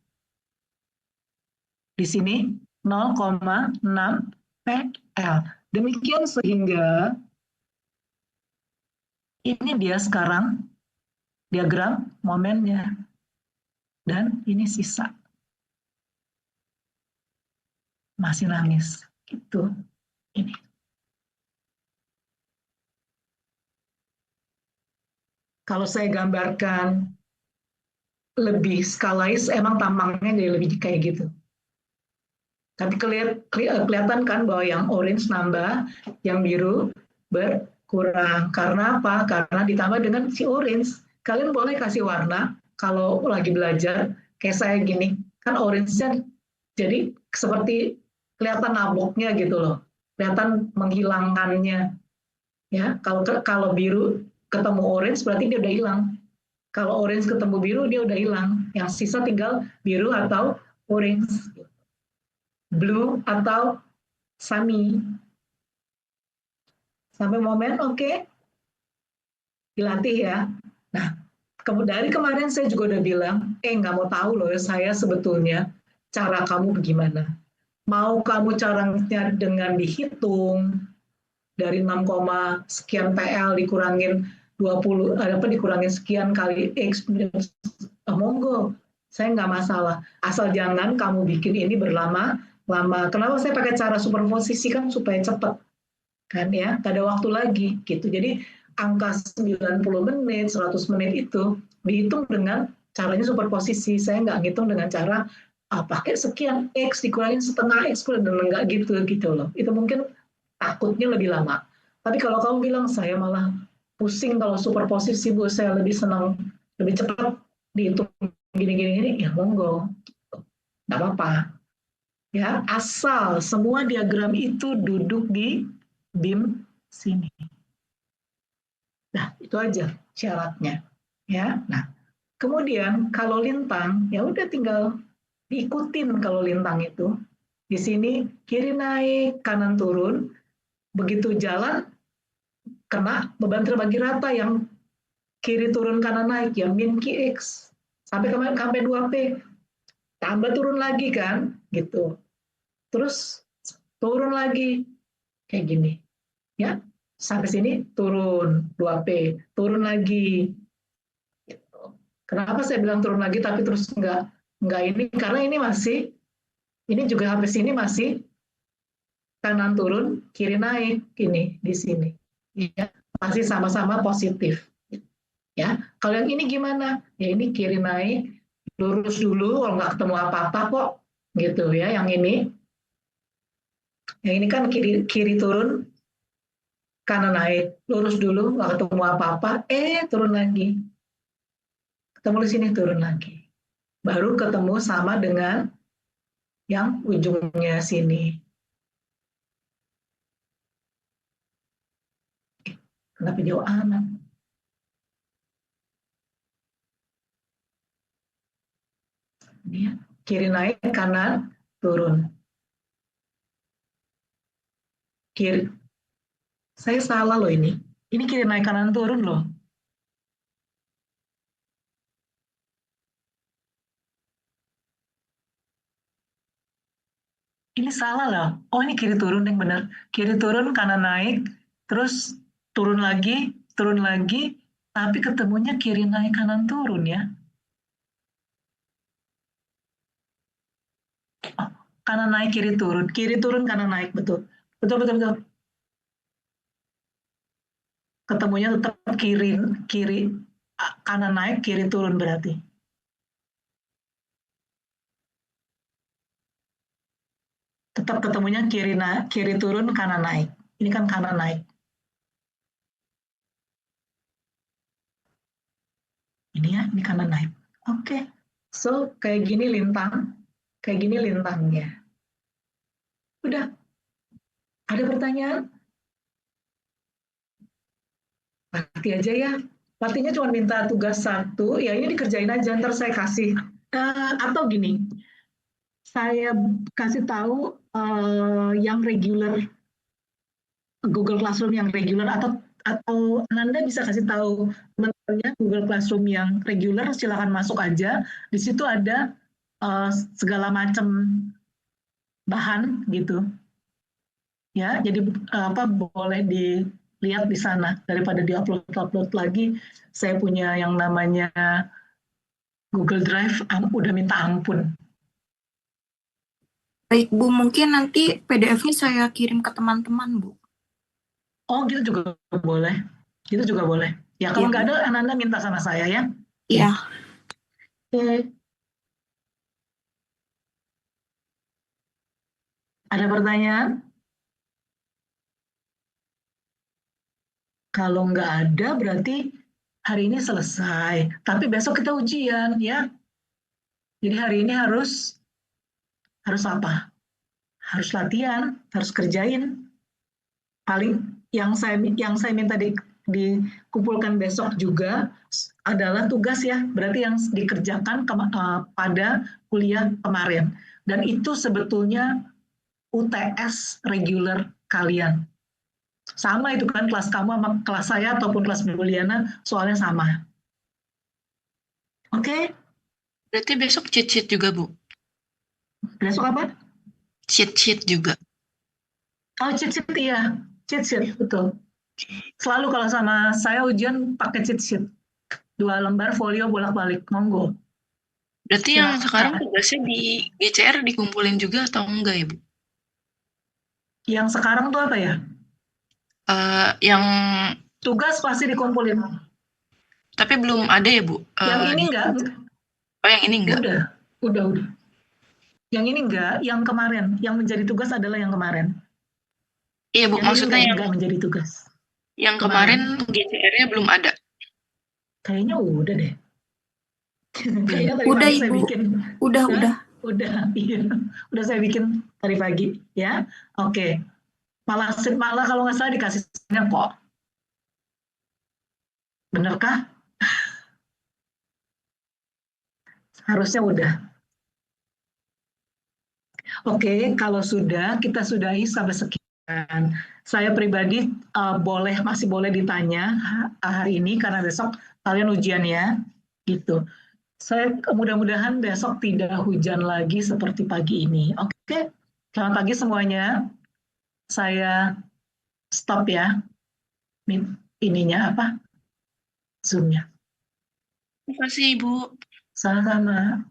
Di sini 0,6 PL. Demikian sehingga ini dia sekarang diagram momennya. Dan ini sisa. Masih nangis. Gitu. Ini. Kalau saya gambarkan lebih skalais, emang tampangnya jadi lebih kayak gitu. Tapi kelihatan kan bahwa yang orange nambah, yang biru berkurang. Karena apa? Karena ditambah dengan si orange. Kalian boleh kasih warna kalau lagi belajar, kayak saya gini. Kan orange-nya jadi seperti kelihatan naboknya gitu loh. Kelihatan menghilangkannya. Ya, kalau biru ketemu orange berarti dia udah hilang. Kalau orange ketemu biru dia udah hilang. Yang sisa tinggal biru atau orange. Blue atau sunny. Sampai momen oke? Dilatih ya. Nah, dari kemarin saya juga udah bilang, nggak mau tahu loh saya sebetulnya cara kamu bagaimana. Mau kamu caranya dengan dihitung dari 6, sekian PL dikurangin 20 dikurangin sekian kali X, monggo. Saya nggak masalah. Asal jangan kamu bikin ini berlama-lama. Kenapa saya pakai cara superposisi kan supaya cepat. Kan ya, nggak ada waktu lagi gitu. Jadi angka 90 menit, 100 menit itu dihitung dengan caranya superposisi. Saya nggak ngitung dengan cara pakai sekian X dikurangin setengah X, dan nggak gitu loh. Itu mungkin takutnya lebih lama. Tapi kalau kamu bilang saya malah pusing kalau superposisi, Bu, saya lebih senang lebih cepat dihitung gini, ya monggo, nggak apa-apa. Ya, asal semua diagram itu duduk di BIM sini. Nah, itu aja syaratnya. Ya, nah, kemudian kalau lintang, ya udah tinggal diikutin kalau lintang itu. Di sini kiri naik, kanan turun. Begitu jalan, kena beban terbagi rata yang kiri turun kanan naik ya min QX sampai 2P, tambah turun lagi kan gitu, terus turun lagi kayak gini ya, sampai sini turun 2P, turun lagi gitu. Kenapa saya bilang turun lagi tapi terus enggak ini, karena ini juga sampai sini masih kanan turun kiri naik ini di sini ya, masih sama-sama positif ya. Kalau yang ini gimana ya, ini kiri naik lurus dulu kalau nggak ketemu apa-apa kok gitu ya. Yang ini kan kiri turun kanan naik, lurus dulu nggak ketemu apa-apa, turun lagi, ketemu di sini turun lagi, baru ketemu sama dengan yang ujungnya sini. Kenapa jauh amat? Ini ya, kiri naik kanan turun, kiri. Saya salah loh ini kiri naik kanan turun loh. Ini salah loh. Oh ini kiri turun yang benar. Kiri turun kanan naik, terus turun lagi, tapi ketemunya kiri naik kanan turun ya. Oh, kanan naik kiri turun kanan naik, betul. Betul. Ketemunya tetap kiri kanan naik kiri turun berarti. Tetap ketemunya kiri turun kanan naik. Ini kan kanan naik. Ini ya, ini kanan naik. Oke. So kayak gini lintangnya. Udah. Ada pertanyaan? Latih aja ya. Latihnya cuma minta tugas 1, ya ini dikerjain aja, ntar saya kasih. Atau gini, saya kasih tahu yang regular, Google Classroom yang regular, atau Anda bisa kasih tahu teman-temannya Google Classroom yang regular, silakan masuk aja. Di situ ada segala macam bahan gitu. Ya, jadi boleh dilihat di sana daripada diupload lagi. Saya punya yang namanya Google Drive, udah minta ampun. Baik Bu, mungkin nanti PDF-nya saya kirim ke teman-teman Bu. Oh gitu juga boleh. Gitu juga boleh. Ya kalau nggak ada, Anda minta sama saya ya. Iya. Oke. Ada pertanyaan? Kalau nggak ada berarti hari ini selesai. Tapi besok kita ujian ya. Jadi hari ini harus apa? Harus latihan, harus kerjain. Paling yang saya minta dikumpulkan besok juga adalah tugas ya, berarti yang dikerjakan pada kuliah kemarin. Dan itu sebetulnya UTS regular kalian. Sama itu kan, kelas kamu sama kelas saya ataupun kelas Bu Liana soalnya sama. Oke? Berarti besok cheat sheet juga, Bu? Besok apa? Cheat sheet juga. Oh, cheat sheet iya. Cheat sheet, betul. Selalu kalau sama saya ujian pakai cheat sheet. 2 lembar folio bolak-balik, monggo. Berarti yang sekarang tugasnya di GCR dikumpulin juga atau enggak ya, Bu? Yang sekarang tuh apa ya? Yang tugas pasti dikumpulin. Tapi belum ada ya, Bu? Yang ini enggak. Oh, yang ini enggak? Udah. Yang ini enggak, yang kemarin. Yang menjadi tugas adalah yang kemarin. Iya, Bu, yang maksudnya yang enggak menjadi tugas. Yang kemarin GCR-nya belum ada. Kayaknya udah deh. Kayaknya tadi udah, pagi Ibu. saya bikin. Udah. Udah, iya. Udah saya bikin tadi pagi, ya. Oke. Malah kalau nggak salah dikasih kok. Benerkah? Harusnya udah. Oke, kalau sudah, kita sudahi sampai sekian. Saya pribadi masih boleh ditanya hari ini karena besok kalian ujian ya, gitu. Saya mudah-mudahan besok tidak hujan lagi seperti pagi ini. Oke, selamat pagi semuanya. Saya stop ya, ininya apa? Zoom-nya. Terima kasih, Ibu. Sama-sama.